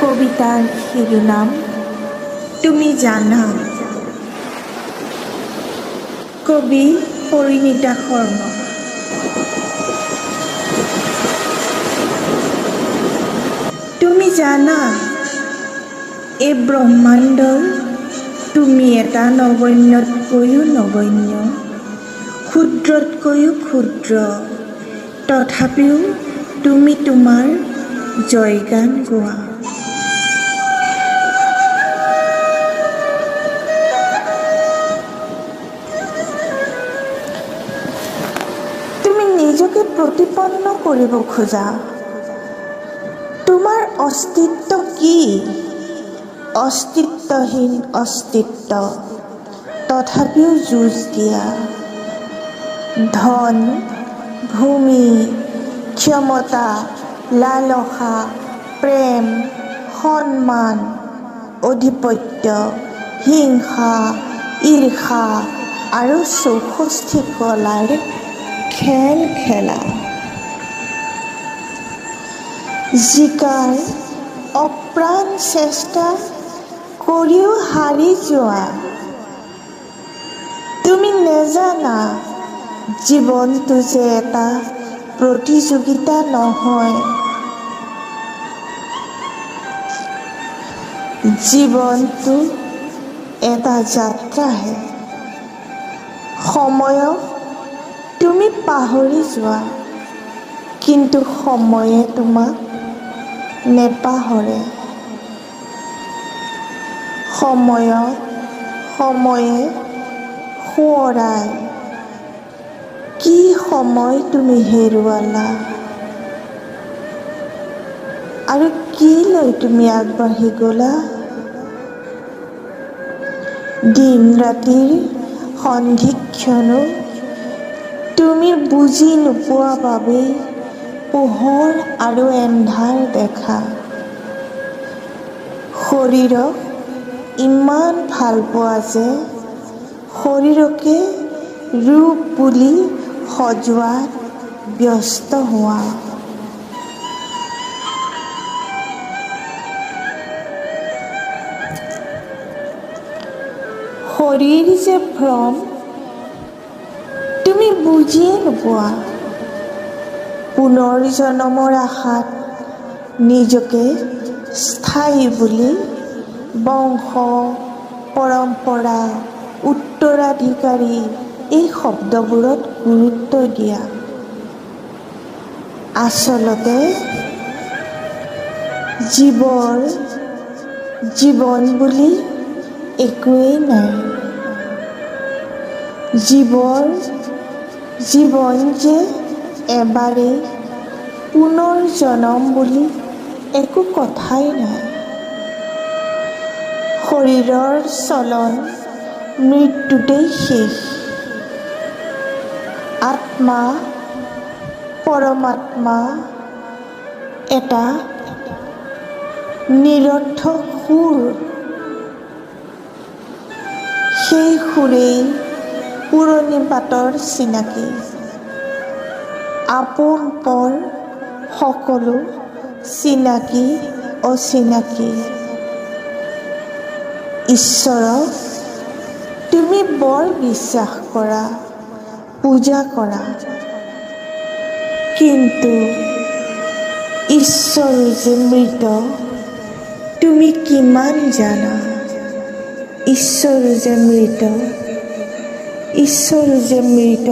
কবিতাৰ শিৰোনাম তুমি জানা। কবি পৰিণীতা শৰ্মা। তুমি জানা, এই ব্ৰহ্মাণ্ডৰ তুমি এটা নগণ্যতকৈও নগণ্য, ক্ষুদ্ৰতকৈও ক্ষুদ্ৰ, তথাপিও তুমি তোমাৰ জয়গান গোৱা। নিজকে প্ৰতিপন্ন কৰিব খোজা। তোমাৰ অস্তিত্ব কি? অস্তিত্বহীন অস্তিত্ব, তথাপিও যুঁজ দিয়া। ধন, ভূমি, ক্ষমতা, লালসা, প্ৰেম, সন্মান, আধিপত্য, হিংসা, ঈৰ্ষা আৰু চৌষষ্ঠি কলাৰ খেল খেলা। জিকাৰ অপ্ৰাণ চেষ্টা কৰিও হাৰি যোৱা। তুমি নেজানা, জীৱনটো যে এটা প্ৰতিযোগিতা নহয়। জীৱনটো এটা যাত্ৰাহে। সময়ক তুমি পাহৰি যোৱা, কিন্তু সময়ে তোমাক নেপাহৰে। সময়ে সোঁৱৰাই, কি সময় তুমি হেৰুৱালা আৰু কি লৈ তুমি আগবাঢ়ি গ'লা। দিন ৰাতিৰ সন্ধিক্ষণো তুমি বুজি নোপোৱা বাবেই পোহৰ আৰু এন্ধাৰ দেখা। শৰীৰক ইমান ভাল পোৱা যে শৰীৰকে ৰূপ বুলি সজোৱাত ব্যস্ত হোৱা। শৰীৰ যে ভ্ৰম তুমি বুজিয়ে নোপোৱা। পুনৰ্জন্মৰ আশাত নিজকে স্থায়ী বুলি বংশ, পৰম্পৰা, উত্তৰাধিকাৰী এই শব্দবোৰত গুৰুত্ব দিয়া। আচলতে জীৱন বুলি একোৱেই নাই। জীৱন যে এবাৰেই, পুনৰ্জন্ম বুলি একো কথাই নাই। শৰীৰৰ চলন মৃত্যুতেই শেষ। আত্মা, পৰমাত্মা এটা নিৰৰ্থক সুৰ। সেই সুৰেই পুৰণি বাটৰ চিনাকি। আপোন পৰ সকলো চিনাকি অচিনাকি। ঈশ্বৰক তুমি বৰ বিশ্বাস কৰা, পূজা কৰা, কিন্তু ঈশ্বৰ যে মৃত তুমি কিমান জানা। ঈশ্বৰ যে মৃত